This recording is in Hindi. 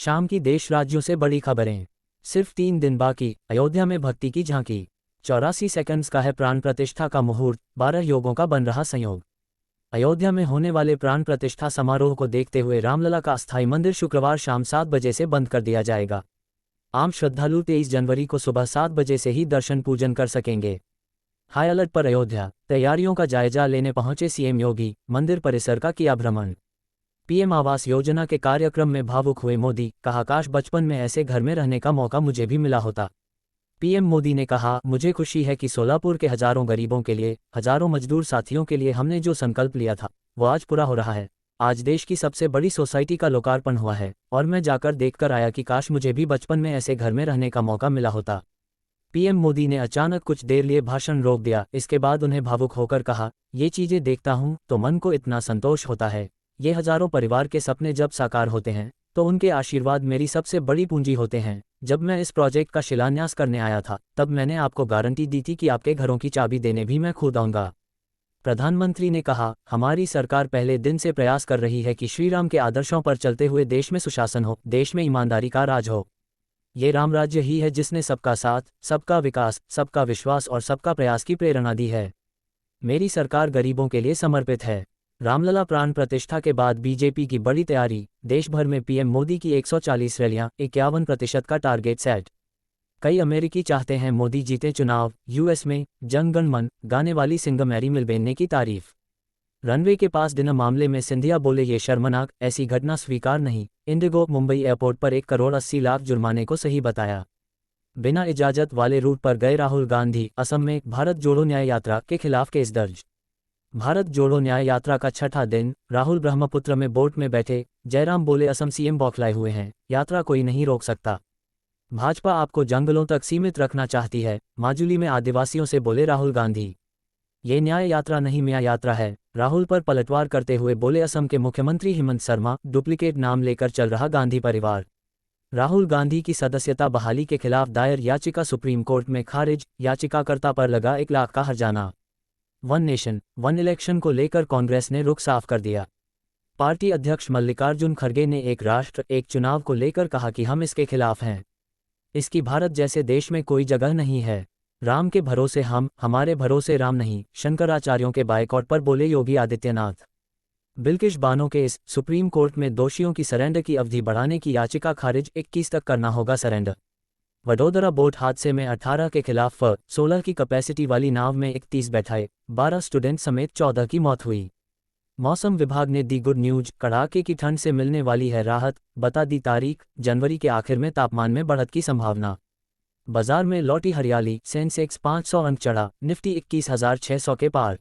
शाम की देश राज्यों से बड़ी खबरें। सिर्फ 3 दिन बाकी, अयोध्या में भक्ति की झांकी। 84 सेकंड्स का है प्राण प्रतिष्ठा का मुहूर्त, 12 योगों का बन रहा संयोग। अयोध्या में होने वाले प्राण प्रतिष्ठा समारोह को देखते हुए रामलला का अस्थायी मंदिर शुक्रवार शाम 7 बजे से बंद कर दिया जाएगा। आम श्रद्धालु 23 जनवरी को सुबह 7 बजे से ही दर्शन पूजन कर सकेंगे। हाई अलर्ट पर अयोध्या, तैयारियों का जायजा लेने पहुंचे सीएम योगी, मंदिर परिसर का किया भ्रमण। पीएम आवास योजना के कार्यक्रम में भावुक हुए मोदी, कहा काश बचपन में ऐसे घर में रहने का मौका मुझे भी मिला होता। पीएम मोदी ने कहा, मुझे खुशी है कि सोलापुर के हजारों गरीबों के लिए, हजारों मजदूर साथियों के लिए हमने जो संकल्प लिया था वो आज पूरा हो रहा है। आज देश की सबसे बड़ी सोसाइटी का लोकार्पण हुआ है और मैं जाकर देखकर आया कि काश मुझे भी बचपन में ऐसे घर में रहने का मौका मिला होता। पीएम मोदी ने अचानक कुछ देर लिए भाषण रोक दिया। इसके बाद उन्हें भावुक होकर कहा, ये चीजें देखता हूं तो मन को इतना संतोष होता है। ये हजारों परिवार के सपने जब साकार होते हैं तो उनके आशीर्वाद मेरी सबसे बड़ी पूंजी होते हैं। जब मैं इस प्रोजेक्ट का शिलान्यास करने आया था तब मैंने आपको गारंटी दी थी कि आपके घरों की चाबी देने भी मैं खुद आऊंगा। प्रधानमंत्री ने कहा, हमारी सरकार पहले दिन से प्रयास कर रही है कि श्रीराम के आदर्शों पर चलते हुए देश में सुशासन हो, देश में ईमानदारी का राज हो। ये राम राज्य ही है जिसने सबका साथ, सबका विकास, सबका विश्वास और सबका प्रयास की प्रेरणा दी है। मेरी सरकार गरीबों के लिए समर्पित है। रामलला प्राण प्रतिष्ठा के बाद बीजेपी की बड़ी तैयारी, देश भर में पीएम मोदी की 140 रैलियां, 51% का टारगेट सेट। कई अमेरिकी चाहते हैं मोदी जीते चुनाव। यूएस में जन गण मन गाने वाली सिंगर मैरी मिलबेन ने की तारीफ। रनवे के पास डिनर मामले में सिंधिया बोले, ये शर्मनाक, ऐसी घटना स्वीकार नहीं। इंडिगो मुंबई एयरपोर्ट पर 1,80,00,000 जुर्माने को सही बताया। बिना इजाजत वाले रूट पर गए राहुल गांधी, असम में भारत जोड़ो न्याय यात्रा के खिलाफ केस दर्ज। भारत जोड़ो न्याय यात्रा का छठा दिन, राहुल ब्रह्मपुत्र में बोट में बैठे, जयराम बोले असम सीएम बौखलाए हुए हैं, यात्रा कोई नहीं रोक सकता। भाजपा आपको जंगलों तक सीमित रखना चाहती है, माजुली में आदिवासियों से बोले राहुल गांधी। ये न्याय यात्रा नहीं मियाँ यात्रा है, राहुल पर पलटवार करते हुए बोले असम के मुख्यमंत्री हेमंत शर्मा। डुप्लीकेट नाम लेकर चल रहा गांधी परिवार। राहुल गांधी की सदस्यता बहाली के खिलाफ दायर याचिका सुप्रीम कोर्ट में खारिज, याचिकाकर्ता पर लगा 1 लाख का हर्जाना। वन नेशन वन इलेक्शन को लेकर कांग्रेस ने रुख साफ कर दिया। पार्टी अध्यक्ष मल्लिकार्जुन खड़गे ने एक राष्ट्र एक चुनाव को लेकर कहा कि हम इसके खिलाफ हैं। इसकी भारत जैसे देश में कोई जगह नहीं है। राम के भरोसे हम, हमारे भरोसे राम नहीं, शंकराचार्यों के बायकॉट पर बोले Yogi Adityanath. Bilkis Bano case, supreme court में दोषियों की सरेंडर की अवधि बढ़ाने की याचिका खारिज, 21 तक करना होगा सरेंडर। वडोदरा बोट हादसे में 18 के खिलाफ 16 की कैपेसिटी वाली नाव में 31 बैठाए, 12 स्टूडेंट समेत 14 की मौत हुई। मौसम विभाग ने दी गुड न्यूज, कड़ाके की ठंड से मिलने वाली है राहत, बता दी तारीख। जनवरी के आखिर में तापमान में बढ़त की संभावना। बाजार में लौटी हरियाली, सेंसेक्स 500 अंक चढ़ा, निफ्टी 21,600 के पार।